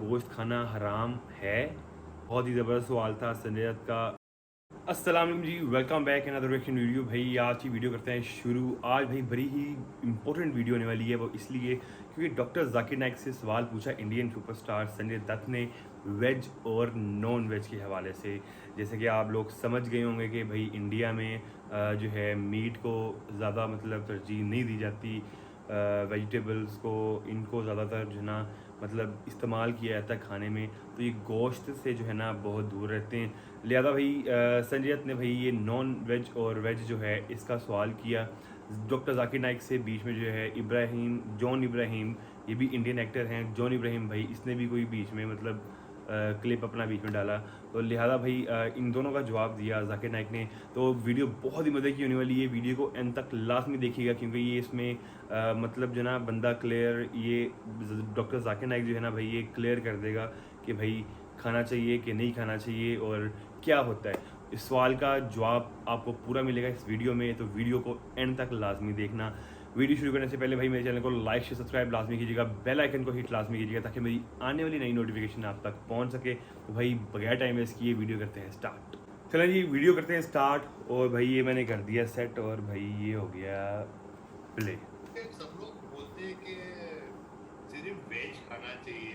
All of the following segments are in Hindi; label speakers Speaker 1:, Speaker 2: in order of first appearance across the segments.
Speaker 1: गोश्त खाना हराम है? बहुत ही ज़बरदस्त सवाल था संजय दत्त का। अस्सलाम वालेकुम जी, welcome back another reaction video. भाई आज की वीडियो करते हैं शुरू। आज भाई बड़ी ही इंपॉर्टेंट वीडियो होने वाली है, वो इसलिए क्योंकि डॉक्टर जाकिर नाइक से सवाल पूछा इंडियन सुपरस्टार संजय दत्त ने वेज और नॉन वेज के हवाले से। जैसे कि आप लोग समझ गए होंगे कि भाई इंडिया में जो है मीट को ज़्यादा मतलब तरजीह नहीं दी जाती, वेजिटेबल्स को इनको ज़्यादातर जो है ना मतलब इस्तेमाल किया जाता है खाने में, तो ये गोश्त से जो है ना बहुत दूर रहते हैं। लिहाजा भाई संजय दत्त ने भाई ये नॉन वेज और वेज जो है इसका सवाल किया डॉक्टर जाकिर नाइक से। बीच में जो है जॉन इब्राहिम, ये भी इंडियन एक्टर हैं। जॉन इब्राहिम भाई इसने भी कोई बीच में मतलब क्लिप अपना बीच में डाला, तो लिहाजा भाई इन दोनों का जवाब दिया जाकिर नाइक ने। तो वीडियो बहुत ही मज़े की होने वाली है, वीडियो को एंड तक लाजमी देखिएगा क्योंकि ये इसमें मतलब जो ना बंदा क्लियर, ये डॉक्टर जाकिर नाइक जो है ना भाई ये क्लियर कर देगा कि भाई खाना चाहिए कि नहीं खाना चाहिए और क्या होता है। इस सवाल का जवाब आपको पूरा मिलेगा इस वीडियो में, तो वीडियो को एंड तक लाजमी देखना। वीडियो शुरू करने से पहले भाई मेरे चैनल को लाइक शेयर सब्सक्राइब लाजमी कीजिएगा, बेल आइकन को हिट लाजमी कीजिएगा ताकि मेरी आने वाली नई नोटिफिकेशन आप तक पहुंच सके। तो भाई बगैर टाइम वेस्ट किए वीडियो करते हैं स्टार्ट। चलें जी वीडियो करते हैं स्टार्ट। और भाई ये मैंने कर दिया सेट और भाई ये हो गया प्ले।
Speaker 2: सब लोग बोलते हैं कि सिर्फ वेज खाना चाहिए।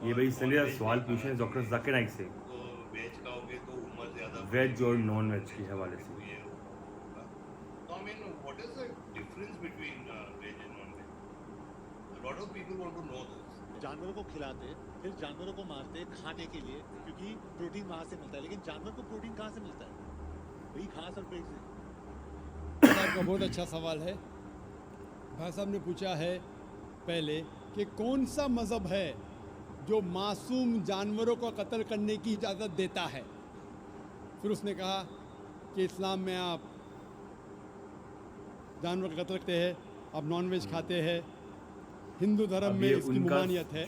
Speaker 1: ये भाई संजय सवाल पूछे हैं डॉक्टर जाकिर नाइक से,
Speaker 2: तो वेज खाओगे तो उम्र ज्यादा
Speaker 1: वेज और नॉन वेज के हवाले से।
Speaker 2: ये होगा। तो I mean what is the difference between veg and non veg? Lot of people want to know this.
Speaker 3: जानवरों को खिलाते, फिर जानवरों को मारते खाने के लिए, क्योंकि प्रोटीन वहां से मिलता है। लेकिन जानवर को प्रोटीन कहाँ से मिलता है? वही घास और पेड़ से।
Speaker 4: आपका बहुत अच्छा सवाल है। भाई साहब ने पूछा है पहले कि कौन सा मज़हब है जो मासूम जानवरों को कत्ल करने की इजाज़त देता है। फिर उसने कहा कि इस्लाम में आप जानवर का कत्ल करते हैं, आप नॉन वेज खाते हैं, हिंदू धर्म में इसकी मुमानियत है।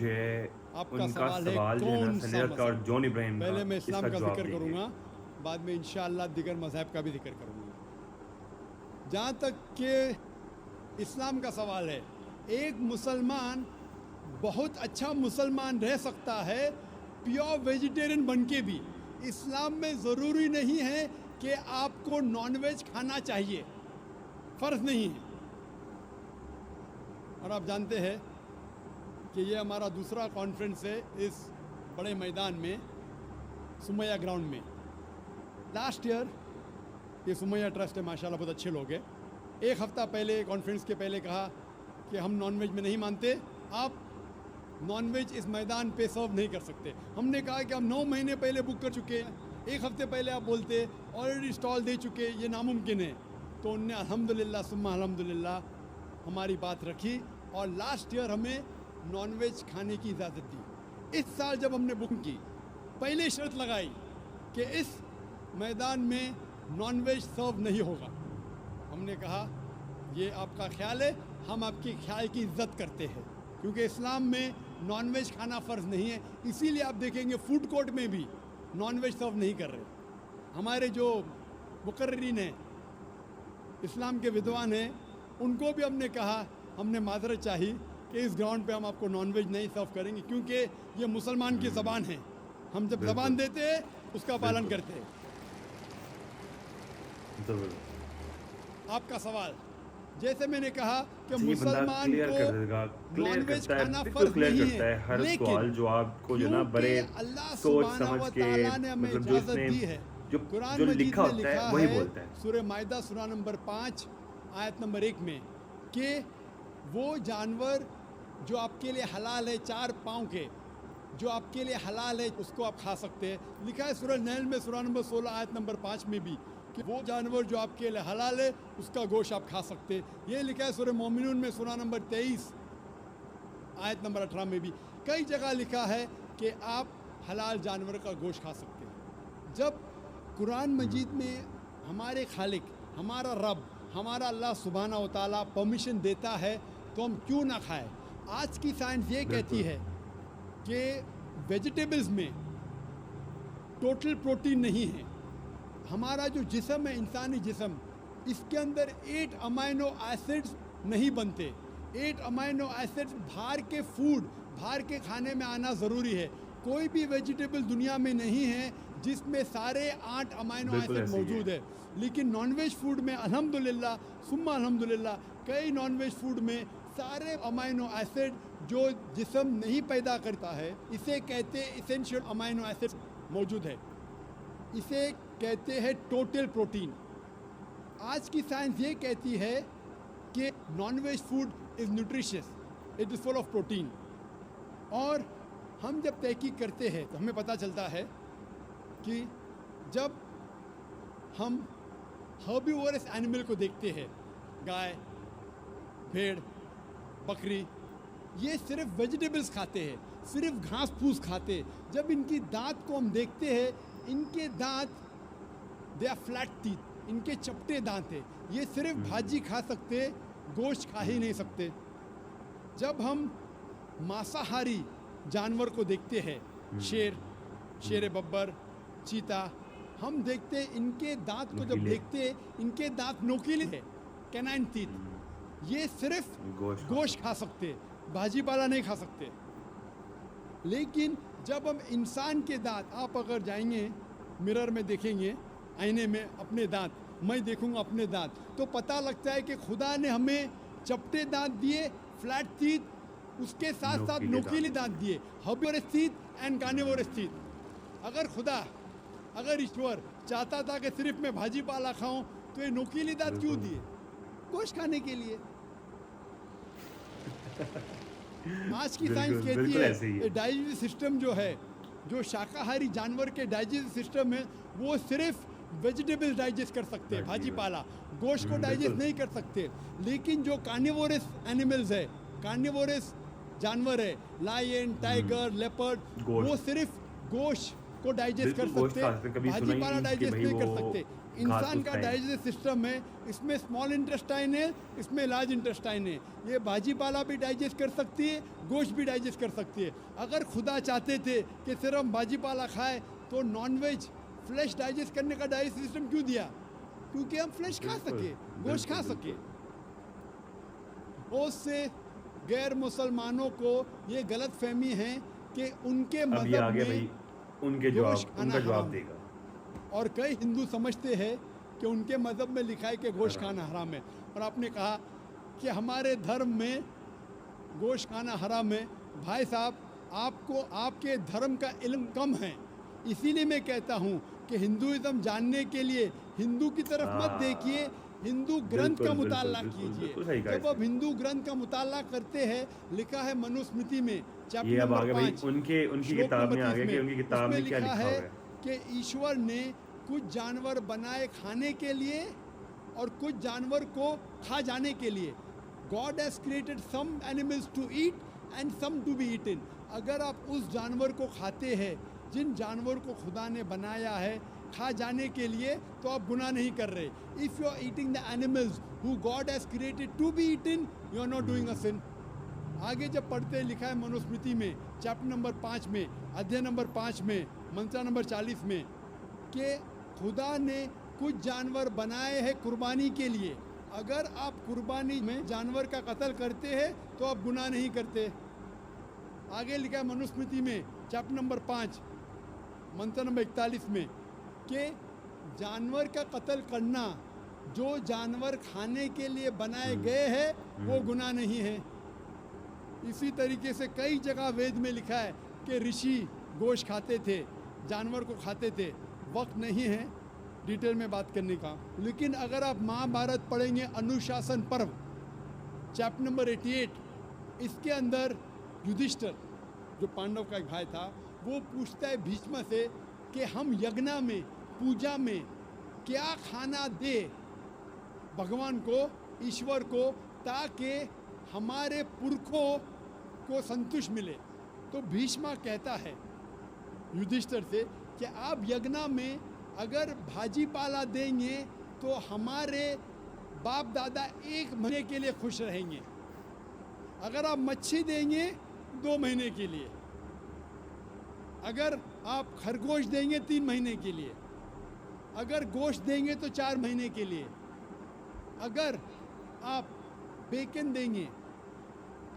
Speaker 4: आपका सवाल है कौन सा मज़हब?
Speaker 1: जॉन इब्राहिम
Speaker 4: पहले मैं इस्लाम का
Speaker 1: जवाब
Speaker 4: जिक्र
Speaker 1: दीजिए।
Speaker 4: करूँगा, बाद में इंशाअल्लाह दिगर मज़हब का भी जिक्र करूँगा। जहाँ तक कि इस्लाम का सवाल है, एक मुसलमान बहुत अच्छा मुसलमान रह सकता है प्योर वेजिटेरियन बन के भी। इस्लाम में ज़रूरी नहीं है कि आपको नॉनवेज खाना चाहिए, फ़र्ज़ नहीं है। और आप जानते हैं कि ये हमारा दूसरा कॉन्फ्रेंस है इस बड़े मैदान में, सुमैया ग्राउंड में। लास्ट ईयर ये सुमैया ट्रस्ट है, माशाल्लाह बहुत अच्छे लोग हैं। एक हफ़्ता पहले कॉन्फ्रेंस के पहले कहा कि हम नॉनवेज में नहीं मानते, आप नॉनवेज इस मैदान पे सर्व नहीं कर सकते। हमने कहा कि हम 9 महीने पहले बुक कर चुके हैं, एक हफ़्ते पहले आप बोलते ऑलरेडी स्टॉल दे चुके, ये नामुमकिन है। तो उनने अल्हम्दुलिल्लाह सुम्मा अल्हम्दुलिल्लाह हमारी बात रखी और लास्ट ईयर हमें नॉनवेज खाने की इजाज़त दी। इस साल जब हमने बुक की, पहले शर्त लगाई कि इस मैदान में नॉनवेज सर्व नहीं होगा। हमने कहा ये आपका ख्याल है, हम आपके ख्याल की इज्जत करते हैं, क्योंकि इस्लाम में नॉनवेज खाना फ़र्ज़ नहीं है। इसीलिए आप देखेंगे फूड कोर्ट में भी नॉनवेज सर्व नहीं कर रहे। हमारे जो मुकर्रिरीन हैं, इस्लाम के विद्वान हैं, उनको भी हमने कहा, हमने माजरत चाही कि इस ग्राउंड पे हम आपको नॉनवेज नहीं सर्व करेंगे, क्योंकि ये मुसलमान की ज़बान है। हम जब ज़बान देते हैं उसका पालन करते हैं। आपका सवाल, जैसे मैंने कहा कि मुसलमान को नॉनवेज खाना फर्ज नहीं है, लेकिन
Speaker 1: जो आपको जो ना बड़े
Speaker 4: अल्लाह
Speaker 1: सोच
Speaker 4: सुब्हानहू
Speaker 1: समझ
Speaker 4: व
Speaker 1: के
Speaker 4: तआला ने हमें
Speaker 1: मतलब जो
Speaker 4: इजाज़त
Speaker 1: इसने
Speaker 4: दी है।
Speaker 1: जो
Speaker 4: कुरान
Speaker 1: जो
Speaker 4: मजीद
Speaker 1: लिखा
Speaker 4: में
Speaker 1: होता है
Speaker 4: लिखा
Speaker 1: वही
Speaker 4: है
Speaker 1: बोलता है।
Speaker 4: सूरह माइदा सूरा नंबर 5 आयत नंबर 1 में कि वो जानवर जो आपके लिए हलाल है, 4 पाँव के, जो आपके लिए हलाल है उसको आप खा सकते हैं। लिखा है सूरह नहल में सूरा नंबर 16 आयत नंबर 5 में भी कि वो जानवर जो आपके लिए हलाल है उसका गोश्त आप खा सकते हैं। ये लिखा है सूरह मोमिनून में सूरा नंबर 23 आयत नंबर 18 में भी। कई जगह लिखा है कि आप हलाल जानवर का गोश्त खा सकते हैं। जब कुरान मजीद में हमारे खालिक, हमारा रब, हमारा अल्लाह सुब्हाना व तआला परमिशन देता है तो हम क्यों ना खाएं। आज की साइंस ये कहती है कि वेजिटेबल्स में टोटल प्रोटीन नहीं है। हमारा जो जिस्म है, इंसानी जिस्म, इसके अंदर 8 अमाइनो एसिड्स नहीं बनते। 8 अमाइनो एसिड्स बाहर के फूड बाहर के खाने में आना ज़रूरी है। कोई भी वेजिटेबल दुनिया में नहीं है जिसमें सारे 8 अमाइनो
Speaker 1: बिल्कुल
Speaker 4: एसिड
Speaker 1: ऐसे ही है।
Speaker 4: मौजूद है, लेकिन नॉनवेज फूड में अल्हम्दुलिल्लाह सुम्मा अल्हम्दुलिल्लाह कई नॉनवेज फूड में सारे अमाइनो एसिड जो जिस्म नहीं पैदा करता है, इसे कहते हैं इसेंशियल अमाइनो एसिड मौजूद है। इसे कहते हैं टोटल प्रोटीन। आज की साइंस ये कहती है कि non veg food is nutritious, it is full of protein. और हम जब तहकीक करते हैं तो हमें पता चलता है कि जब हम हर्बीवोरस एनिमल को देखते हैं, गाय, भेड़, बकरी, ये सिर्फ वेजिटेबल्स खाते हैं, सिर्फ घास फूस खाते हैं। जब इनकी दांत को हम देखते हैं, इनके दांत दे आर फ्लैट टीथ, इनके चपटे दांत हैं। ये सिर्फ भाजी खा सकते, गोश्त खा ही नहीं सकते। जब हम मांसाहारी जानवर को देखते हैं, शेर बब्बर, चीता, हम देखते हैं इनके दांत को जब
Speaker 1: नुकीले।
Speaker 4: देखते हैं, इनके दांत नोकीले हैं, कैनाइन टीथ। ये सिर्फ गोश्त खा सकते, भाजी पाला नहीं खा सकते। लेकिन जब हम इंसान के दांत, आप अगर जाएंगे मिरर में देखेंगे, आईने में अपने दांत, मैं देखूंगा अपने दांत, तो पता लगता है कि खुदा ने हमें चपटे दांत दिए, फ्लैट टीथ, उसके साथ साथ नोकीले दांत दिए, herbivorous teeth and carnivorous teeth. अगर ईश्वर चाहता था कि सिर्फ मैं भाजी पाला खाऊं, तो ये नोकीले दांत क्यों दिए? गोश्त खाने के लिए। आज की साइंस कहती
Speaker 1: बिल्कुल ऐसे ही
Speaker 4: है
Speaker 1: है।
Speaker 4: डाइजेस्टिव सिस्टम जो है, जो शाकाहारी जानवर के डाइजेस्टिव सिस्टम है, वो सिर्फ वेजिटेबल्स डाइजेस्ट कर सकते हैं, भाजी पाला, गोश्त को डाइजेस्ट
Speaker 1: बिल्कुल।
Speaker 4: नहीं कर सकते। लेकिन जो कार्निवोरस एनिमल्स है, कार्निवोरस जानवर है, लायन, टाइगर, लेपर्ड,
Speaker 1: गोश्त।
Speaker 4: वो सिर्फ गोश्त को डाइजेस्ट कर
Speaker 1: बिल्कुल, गोश्त
Speaker 4: सकते
Speaker 1: खा सकते हैं, कभी
Speaker 4: हैं,
Speaker 1: सुना
Speaker 4: भाजी
Speaker 1: ही
Speaker 4: पाला
Speaker 1: नहीं कि
Speaker 4: डाइजेस्ट
Speaker 1: भाई
Speaker 4: नहीं कर
Speaker 1: वो
Speaker 4: सकते।
Speaker 1: घास
Speaker 4: इंसान
Speaker 1: फूस
Speaker 4: का
Speaker 1: खाएं।
Speaker 4: डाइजेस्टिव सिस्टम है, इसमें स्मॉल इंटेस्टाइन है, इसमें लार्ज इंटेस्टाइन है। ये भाजी पाला भी डाइजेस्ट कर सकती है, गोश्त भी डाइजेस्ट कर सकती है। अगर खुदा चाहते थे कि सिर्फ हम भाजी पाला खाए, तो नॉनवेज फ्लेश डाइजेस्ट करने का डाइजेस्टिव सिस्टम क्यों दिया? क्योंकि हम फ्लेश खा
Speaker 1: बिल्कुल,
Speaker 4: सके, गोश्त खा
Speaker 1: बिल्कुल,
Speaker 4: सके। बहुत से गैर मुसलमानों को ये गलत फहमी है कि उनके
Speaker 1: अब ये
Speaker 4: मजहब
Speaker 1: आगे भाई
Speaker 4: में
Speaker 1: उनके
Speaker 4: गोश्त
Speaker 1: जवाब,
Speaker 4: खाना
Speaker 1: उनका जवाब
Speaker 4: हराम।
Speaker 1: देगा।
Speaker 4: और कई हिंदू समझते हैं कि उनके मज़हब में लिखा है कि गोश्त खाना हराम है। और आपने कहा कि हमारे धर्म में गोश्त खाना हराम है। भाई साहब, आपको आपके धर्म का इल्म कम है, इसीलिए मैं कहता हूँ कि हिंदुइज्म जानने के लिए हिंदू की तरफ मत
Speaker 1: हाँ।
Speaker 4: देखिए, हिंदू ग्रंथ
Speaker 1: बिल्कुल,
Speaker 4: का
Speaker 1: बिल्कुल,
Speaker 4: मुताला
Speaker 1: बिल्कुल,
Speaker 4: कीजिए।
Speaker 1: बिल्कुल सही कहा
Speaker 4: जब आप
Speaker 1: इसने।
Speaker 4: हिंदू ग्रंथ का मुताला करते हैं, लिखा है मनुस्मृति में,
Speaker 1: ये
Speaker 4: चैप्टर
Speaker 1: अब
Speaker 4: नंबर
Speaker 1: आगे भाई
Speaker 4: 5,
Speaker 1: उनकी
Speaker 4: श्लोक
Speaker 1: किताब
Speaker 4: नंबर
Speaker 1: में आ
Speaker 4: 30
Speaker 1: गया कि उनकी किताब
Speaker 4: उसमें
Speaker 1: में क्या लिखा हुआ है।
Speaker 4: कि ईश्वर ने कुछ जानवर बनाए खाने के लिए और कुछ जानवर को खा जाने के लिए। God has created some animals to eat and some to be eaten. अगर आप उस जानवर को खाते हैं जिन जानवर को खुदा ने बनाया है खा जाने के लिए, तो आप गुनाह नहीं कर रहे। If you are eating the animals who God has created to be eaten, you are not doing a sin. आगे जब पढ़ते लिखा है मनुस्मृति में, चैप्टर नंबर 5 में, अध्याय नंबर 5 में, मंत्रा नंबर 40 में, कि खुदा ने कुछ जानवर बनाए हैं कुर्बानी के लिए। अगर आप कुर्बानी में जानवर का कत्ल करते हैं तो आप गुनाह नहीं करते। आगे लिखा है मनुस्मृति में, चैप्टर नंबर 5, मंत्र नंबर 41 में, कि जानवर का कत्ल करना जो जानवर खाने के लिए बनाए गए हैं वो गुनाह नहीं है। इसी तरीके से कई जगह वेद में लिखा है कि ऋषि गोश्त खाते थे, जानवर को खाते थे। वक्त नहीं है डिटेल में बात करने का, लेकिन अगर आप महाभारत पढ़ेंगे, अनुशासन पर्व चैप्टर नंबर 88, इसके अंदर युधिष्ठिर जो पांडव का एक भाई था, वो पूछता है भीष्म से कि हम यज्ञ में, पूजा में क्या खाना दे भगवान को, ईश्वर को, ताकि हमारे पुरखों को संतुष्ट मिले। तो भीष्म कहता है युधिष्ठिर से कि आप यज्ञ में अगर भाजी पाला देंगे तो हमारे बाप दादा 1 महीने के लिए खुश रहेंगे। अगर आप मच्छी देंगे 2 महीने के लिए, अगर आप खरगोश देंगे 3 महीने के लिए, अगर गोश्त देंगे तो 4 महीने के लिए, अगर आप बेकन देंगे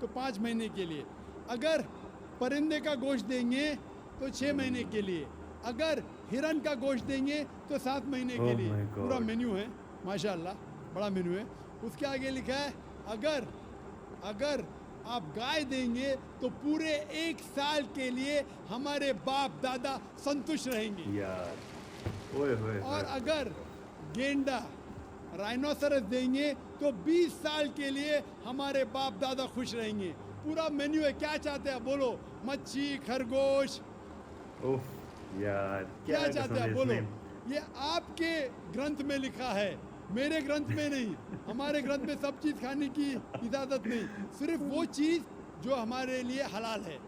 Speaker 4: तो 5 महीने के लिए, अगर परिंदे का गोश्त देंगे तो 6 महीने के लिए, अगर हिरन का गोश्त देंगे तो 7 महीने के
Speaker 1: Oh
Speaker 4: लिए।
Speaker 1: my God.
Speaker 4: पूरा मेन्यू है माशाल्लाह, बड़ा मेन्यू है। उसके आगे लिखा है अगर आप गाय देंगे तो पूरे 1 साल के लिए हमारे बाप दादा संतुष्ट रहेंगे।
Speaker 1: यार ओए होए
Speaker 4: और अगर गेंडा राइनोसरस देंगे तो 20 साल के लिए हमारे बाप दादा खुश रहेंगे। पूरा मेन्यू है, क्या चाहते हैं बोलो? मच्छी, खरगोश,
Speaker 1: ओह यार
Speaker 4: क्या
Speaker 1: कसम
Speaker 4: चाहते
Speaker 1: है
Speaker 4: हैं बोलो?
Speaker 1: इसमें।
Speaker 4: ये आपके ग्रंथ में लिखा है, मेरे ग्रंथ में नहीं। हमारे ग्रंथ में सब चीज खाने की इजाजत नहीं, सिर्फ वो चीज जो हमारे लिए हलाल है।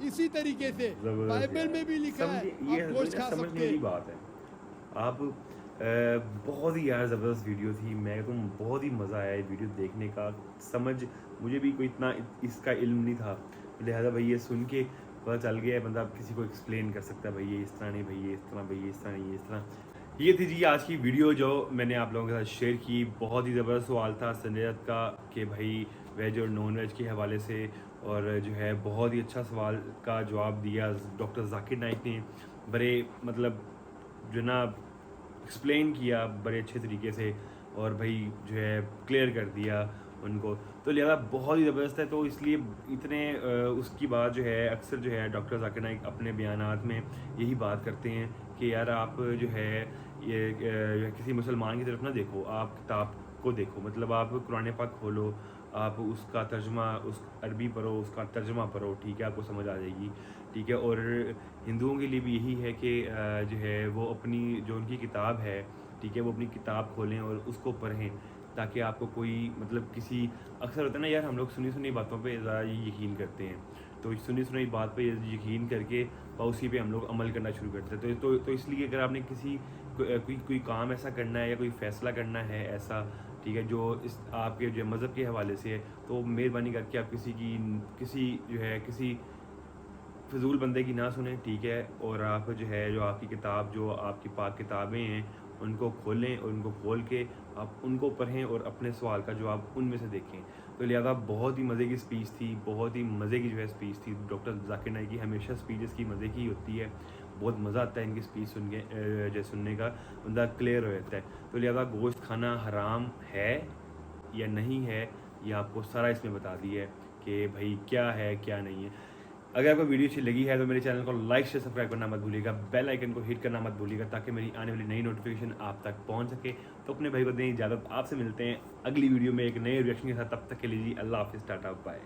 Speaker 4: इसी तरीके से
Speaker 1: जबरदस्त
Speaker 4: बाइबल
Speaker 1: यार।
Speaker 4: में भी लिखा है
Speaker 1: ये
Speaker 4: आप गोश्त खा
Speaker 1: समझने
Speaker 4: सकते
Speaker 1: वाली
Speaker 4: हैं।
Speaker 1: बात है। आप बहुत ही यार ज़बरदस्त वीडियो थी। मैं तुम बहुत ही मज़ा आया ये वीडियो देखने का। समझ मुझे भी कोई इतना इसका इल्म नहीं था, लिहाजा भाई ये सुन के पता चल गया है, बंदा किसी को एक्सप्लेन कर सकता है भाई ये इस तरह नहीं, भाई ये इस तरह, भाई ये इस तरह नहीं, ये इस तरह। ये थी जी आज की वीडियो जो मैंने आप लोगों के साथ शेयर की। बहुत ही ज़बरदस्त सवाल था संजय दत्त का कि भाई वेज और नॉन वेज के हवाले से, और जो है बहुत ही अच्छा सवाल का जवाब दिया डॉक्टर जाकिर नाइक ने। बड़े मतलब जो ना एक्सप्लेन किया बड़े अच्छे तरीके से, और भाई जो है क्लियर कर दिया उनको। तो लिहाजा बहुत ही ज़बरदस्त है। तो इसलिए इतने उसकी बात जो है अक्सर जो है डॉक्टर जाकिर नाइक अपने बयानात में यही बात करते हैं कि यार आप जो है ये किसी मुसलमान की तरफ ना देखो, आप किताब को देखो। मतलब आप कुरान पाक खोलो, आप उसका तर्जुमा, उस अरबी पढ़ो, उसका तर्जुमा पढ़ो, ठीक है, आपको समझ आ जाएगी, ठीक है। और हिंदुओं के लिए भी यही है कि जो है वो अपनी जो उनकी किताब है, ठीक है, वो अपनी किताब खोलें और उसको पढ़ें, ताकि आपको कोई मतलब किसी अक्सर होता है ना यार, हम लोग सुनी सुनी बातों पे ज़्यादा यकीन करते हैं। तो सुनी सुनी बात पे यकीन करके और उसी पे हम लोग अमल करना शुरू करते हैं। तो इसलिए अगर आपने कोई काम ऐसा करना है या कोई फ़ैसला करना है ऐसा, ठीक है, जो इस आपके जो मज़हब के हवाले से है, तो मेहरबानी करके आप किसी फ़िज़ूल बंदे की ना सुने, ठीक है। और आप जो है जो आपकी किताब, जो आपकी पाक किताबें हैं, उनको खोलें और उनको खोल के आप उनको पढ़ें और अपने सवाल का जवाब उनमें से देखें। तो लिहाजा बहुत ही मज़े की स्पीच थी, बहुत ही मज़े की जो है स्पीच थी डॉक्टर जाकिर नाइक की। हमेशा स्पीचेस की मज़े की होती है, बहुत मज़ा आता है इनकी स्पीच सुनने का, बंदा क्लियर हो जाता है। तो लिहाजा गोश्त खाना हराम है या नहीं है, ये आपको सारा इसमें बता दिया है कि भाई क्या है क्या नहीं है। अगर आपको वीडियो अच्छी लगी है तो मेरे चैनल को लाइक शेयर सब्सक्राइब करना मत भूलिएगा, बेल आइकन को हिट करना मत भूलिएगा, ताकि मेरी आने वाली नई नोटिफिकेशन आप तक पहुंच सके। तो अपने भाई को दें इजाज़त, आपसे मिलते हैं अगली वीडियो में एक नए रिएक्शन के साथ। तब तक के लिए जी अल्लाह हाफिज़, टाटा बाय।